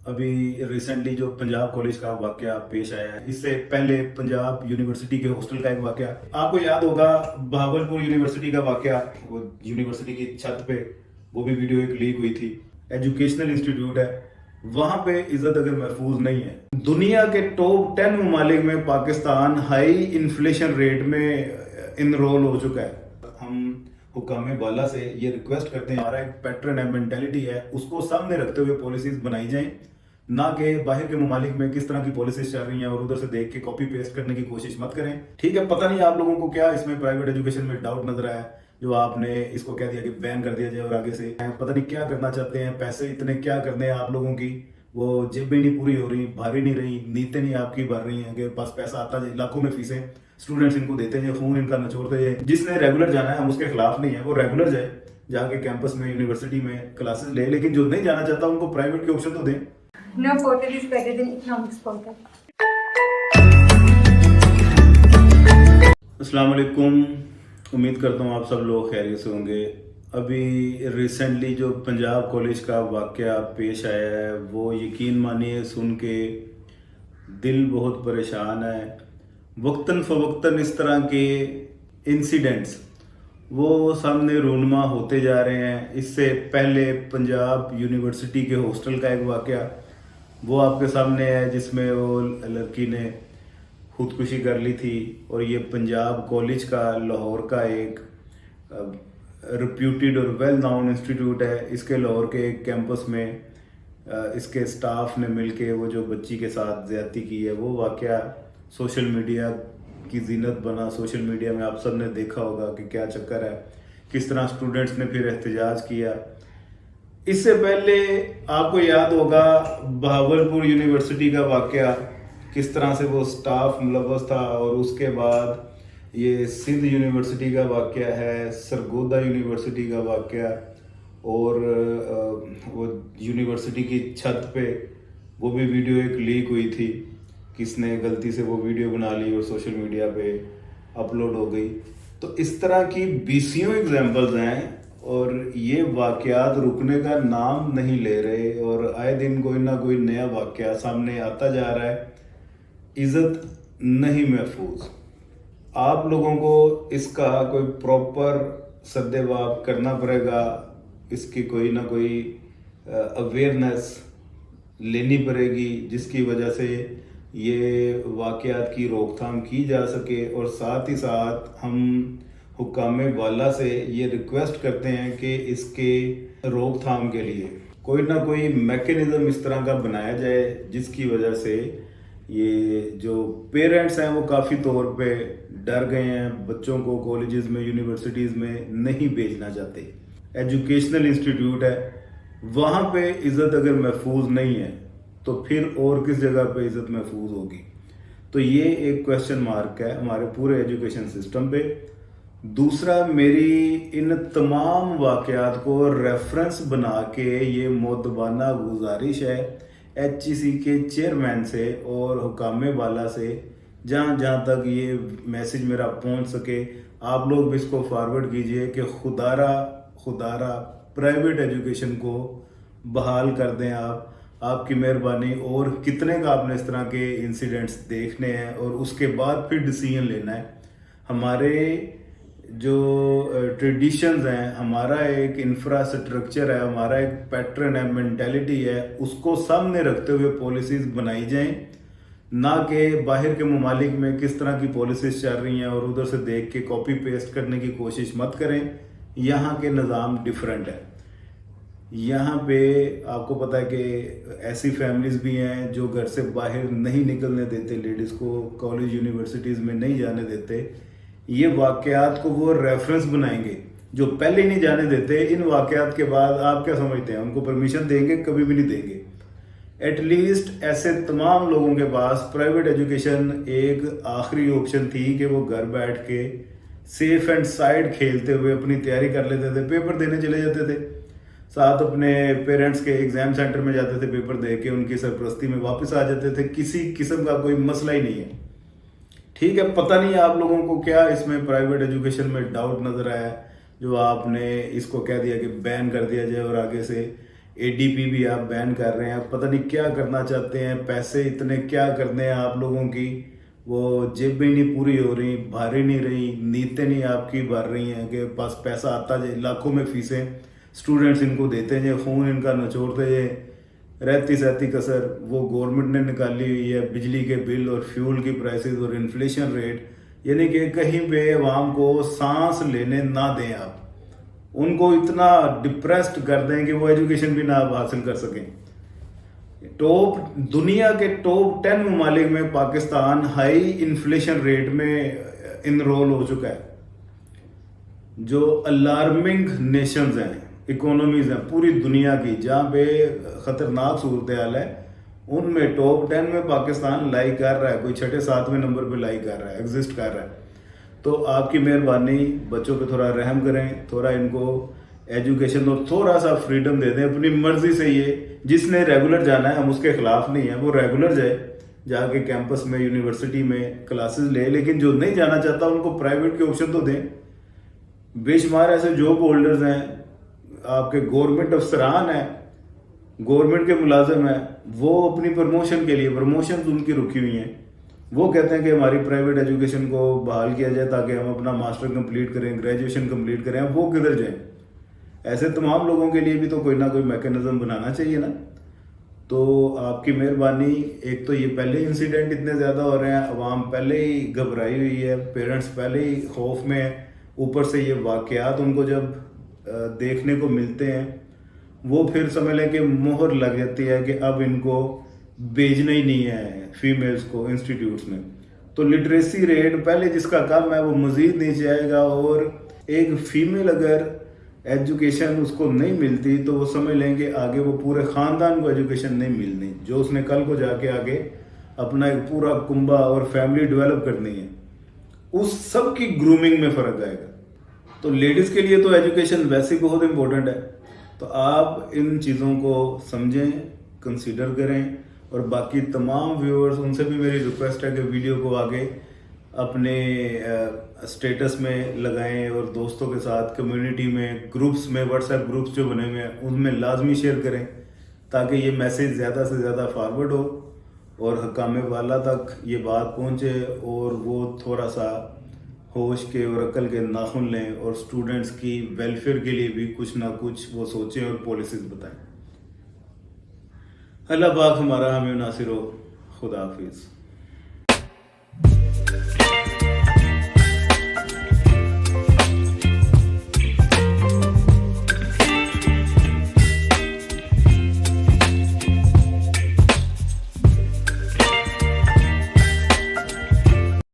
अभी रिसेंटली जो पंजाब कॉलेज का वाकया पेश आया है, इससे पहले पंजाब यूनिवर्सिटी के हॉस्टल का एक वाकया आपको याद होगा। भावलपुर यूनिवर्सिटी का वाकया, वो यूनिवर्सिटी की छत पे वो भी वीडियो एक लीक हुई थी। एजुकेशनल इंस्टीट्यूट है, वहां पे इज्जत अगर महफूज नहीं है। दुनिया के टॉप 10 ममालिक में पाकिस्तान हाई इन्फ्लेशन रेट में इनरोल हो चुका है। हम हुकाम बाला से ये रिक्वेस्ट करते हैं, हमारा एक पैटर्न है, मेंटेलिटी है, उसको सामने रखते हुए पॉलिसीज बनाई जाए, ना कि बाहर के ममालिक में किस तरह की पॉलिसीज चल रही हैं और उधर से देख के कॉपी पेस्ट करने की कोशिश मत करें। ठीक है, पता नहीं आप लोगों को क्या इसमें प्राइवेट एजुकेशन में डाउट नजर आया, जो आपने इसको कह दिया कि बैन कर दिया जाए और आगे से पता नहीं क्या करना चाहते हैं। पैसे इतने क्या करने हैं आप लोगों की, वो जेबें नहीं पूरी हो रही, भारी नहीं रही, नीयतें नहीं आपकी बढ़ रही हैं कि पास पैसा आता जाए, लाखों में फीसें स्टूडेंट्स इनको देते हैं, खून इनका नचोड़ते हैं। जिसने रेगुलर जाना है हम उसके खिलाफ नहीं है, वो रेगुलर जाए, जाके कैंपस में यूनिवर्सिटी में क्लासेस ले, लेकिन जो नहीं जाना चाहता उनको प्राइवेट के ऑप्शन तो दें। No portal is better than economics portal. अस्सलाम वालेकुम, उम्मीद करता हूँ आप सब लोग खैरियत से होंगे। अभी रिसेंटली जो पंजाब कॉलेज का वाकया पेश आया है, वो यकीन मानिए सुन के दिल बहुत परेशान है। वक्तन फ़वक्तन इस तरह के इंसिडेंट्स वो सामने रूनमा होते जा रहे हैं। इससे पहले पंजाब यूनिवर्सिटी के हॉस्टल का एक वाकया वो आपके सामने है, जिसमें वो लड़की ने खुदकुशी कर ली थी। और ये पंजाब कॉलेज का लाहौर का एक रिप्यूटेड और वेल नाउन इंस्टीट्यूट है। इसके लाहौर के एक कैंपस में इसके स्टाफ ने मिलके वो जो बच्ची के साथ ज्यादती की है, वो वाकया सोशल मीडिया की जीनत बना। सोशल मीडिया में आप सब ने देखा होगा कि क्या चक्कर है, किस तरह स्टूडेंट्स ने फिर एहतजाज किया। इससे पहले आपको याद होगा भावलपुर यूनिवर्सिटी का वाकया, किस तरह से वो स्टाफ मुलव्वस था। और उसके बाद ये सिंध यूनिवर्सिटी का वाकया है, सरगोदा यूनिवर्सिटी का वाकया, और वो यूनिवर्सिटी की छत पे वो भी वीडियो एक लीक हुई थी। किसने गलती से वो वीडियो बना ली और सोशल मीडिया पे अपलोड हो गई। तो इस तरह की बीसियों एग्जाम्पल्स हैं और ये वाकयात रुकने का नाम नहीं ले रहे, और आए दिन कोई ना कोई नया वाकया सामने आता जा रहा है। इज्जत नहीं महफूज। आप लोगों को इसका कोई प्रॉपर सद्देबाब करना पड़ेगा, इसकी कोई ना कोई अवेयरनेस लेनी पड़ेगी, जिसकी वजह से ये वाकयात की रोकथाम की जा सके। और साथ ही साथ हम हुक्काम वाला से ये रिक्वेस्ट करते हैं कि इसके रोकथाम के लिए कोई ना कोई मैकेनिज्म इस तरह का बनाया जाए, जिसकी वजह से ये जो पेरेंट्स हैं वो काफ़ी तौर पे डर गए हैं, बच्चों को कॉलेजेस में यूनिवर्सिटीज़ में नहीं भेजना चाहते। एजुकेशनल इंस्टीट्यूट है, वहाँ पे इज़्ज़त अगर महफूज नहीं है तो फिर और किस जगह पे इज़्ज़त महफूज होगी। तो ये एक क्वेश्चन मार्क है हमारे पूरे एजुकेशन सिस्टम पे। दूसरा, मेरी इन तमाम वाकयात को रेफरेंस बना के ये मोदबाना गुजारिश है HEC के चेयरमैन से और हुकाम वाला से, जहाँ जहाँ तक ये मैसेज मेरा पहुँच सके आप लोग भी इसको फॉरवर्ड कीजिए कि खुदारा प्राइवेट एजुकेशन को बहाल कर दें। आपकी मेहरबानी। और कितने का आपने इस तरह के इंसिडेंट्स देखने हैं और उसके बाद फिर डिसीजन लेना है। हमारे जो ट्रेडिशंस हैं, हमारा एक इंफ्रास्ट्रक्चर है, हमारा एक पैटर्न है, मेंटेलिटी है, उसको सामने रखते हुए पॉलिसीज बनाई जाएं, ना कि बाहर के ममालिक में किस तरह की पॉलिसीज चल रही हैं और उधर से देख के कॉपी पेस्ट करने की कोशिश मत करें। यहाँ के निज़ाम डिफरेंट है। यहाँ पे आपको पता है कि ऐसी फैमिलीज भी हैं जो घर से बाहर नहीं निकलने देते, लेडीज़ को कॉलेज यूनिवर्सिटीज़ में नहीं जाने देते। ये वाकयात को वो रेफरेंस बनाएंगे, जो पहले नहीं जाने देते। इन वाकयात के बाद आप क्या समझते हैं उनको परमिशन देंगे? कभी भी नहीं देंगे। एटलीस्ट ऐसे तमाम लोगों के पास प्राइवेट एजुकेशन एक आखिरी ऑप्शन थी कि वो घर बैठ के सेफ एंड साइड खेलते हुए अपनी तैयारी कर लेते थे, पेपर देने चले जाते थे, साथ अपने पेरेंट्स के एग्जाम सेंटर में जाते थे, पेपर दे के उनकी सरपरस्ती में वापस आ जाते थे। किसी किस्म का कोई मसला ही नहीं है। ठीक है, पता नहीं आप लोगों को क्या इसमें प्राइवेट एजुकेशन में डाउट नजर आया, जो आपने इसको कह दिया कि बैन कर दिया जाए और आगे से ADP भी आप बैन कर रहे हैं, पता नहीं क्या करना चाहते हैं, पैसे इतने क्या करने हैं आप लोगों की, वो जेबें नहीं पूरी हो रही, भारी नहीं रही, नीयतें नहीं आपकी भर रही हैं कि पास पैसा आता जाए, लाखों में फीसें स्टूडेंट्स इनको देते हैं, खून इनका नचोड़ते हैं, रहती सहती कसर वो गवर्नमेंट ने निकाली हुई है, बिजली के बिल और फ्यूल की प्राइसेस और इन्फ्लेशन रेट, यानी कि कहीं पे अवाम को सांस लेने ना दें आप, उनको इतना डिप्रेस्ड कर दें कि वो एजुकेशन भी ना आप हासिल कर सकें। दुनिया के टॉप 10 ममालिक में पाकिस्तान हाई इन्फ्लेशन रेट में इनरोल हो चुका है। जो अलार्मिंग नेशंस हैं, इकोनॉमीज हैं पूरी दुनिया की, जहाँ पे खतरनाक सूरत हाल है, उनमें टॉप 10 में पाकिस्तान लाई कर रहा है, कोई 6-7वें नंबर पे लाई कर रहा है, एग्जिस्ट कर रहा है। तो आपकी मेहरबानी, बच्चों पे थोड़ा रहम करें, थोड़ा इनको एजुकेशन और थोड़ा सा फ्रीडम दे दें अपनी मर्जी से। ये जिसने रेगुलर जाना है, हम उसके खिलाफ नहीं है, वो रेगुलर जाए, जाके कैंपस में यूनिवर्सिटी में क्लासेस ले, लेकिन जो नहीं जाना चाहता उनको प्राइवेट के ऑप्शन तो दें। बेशुमार ऐसे जॉब होल्डर्स हैं, आपके गवर्नमेंट अफसरान हैं, गवर्नमेंट के मुलाजिम हैं, वो अपनी प्रमोशन के लिए, प्रमोशन उनकी रुकी हुई हैं, वो कहते हैं कि हमारी प्राइवेट एजुकेशन को बहाल किया जाए ताकि हम अपना मास्टर कंप्लीट करें, ग्रेजुएशन कंप्लीट करें। अब वो किधर जाएं? ऐसे तमाम लोगों के लिए भी तो कोई ना कोई मैकेनिज्म बनाना चाहिए ना। तो आपकी मेहरबानी, एक तो ये पहले इंसिडेंट इतने ज़्यादा हो रहे हैं, अवाम पहले ही घबराई हुई है, पेरेंट्स पहले ही खौफ में है, ऊपर से ये वाक़यात उनको जब देखने को मिलते हैं, वो फिर समझ लें कि मोहर लग जाती है कि अब इनको भेजना ही नहीं है फीमेल्स को इंस्टीट्यूट्स में। तो लिटरेसी रेट पहले जिसका कम है वो मज़ीद नीचे आएगा, और एक फीमेल अगर एजुकेशन उसको नहीं मिलती तो वो समझ लेंगे आगे वो पूरे ख़ानदान को एजुकेशन नहीं मिलनी, जो उसने कल को जाके आगे अपना एक पूरा कुंबा और फैमिली डेवलप करनी है, उस सब की ग्रूमिंग में फ़र्क आएगा। तो लेडीज़ के लिए तो एजुकेशन वैसे ही बहुत इंपॉर्टेंट है। तो आप इन चीज़ों को समझें, कंसीडर करें, और बाकी तमाम व्यूअर्स, उनसे भी मेरी रिक्वेस्ट है कि वीडियो को आगे अपने स्टेटस में लगाएं और दोस्तों के साथ, कम्युनिटी में, ग्रुप्स में, व्हाट्सएप ग्रुप्स जो बने हुए हैं उनमें लाजमी शेयर करें, ताकि ये मैसेज ज़्यादा से ज़्यादा फॉरवर्ड हो और हकाम वाला तक ये बात पहुँचे, और वो थोड़ा सा होश के और अकल के नाखुन लें, और स्टूडेंट्स की वेलफेयर के लिए भी कुछ ना कुछ वो सोचें और पॉलिसीज बताएं। अल्लाह पाक हमारा हमें नासिर हो। खुदा हाफिज़।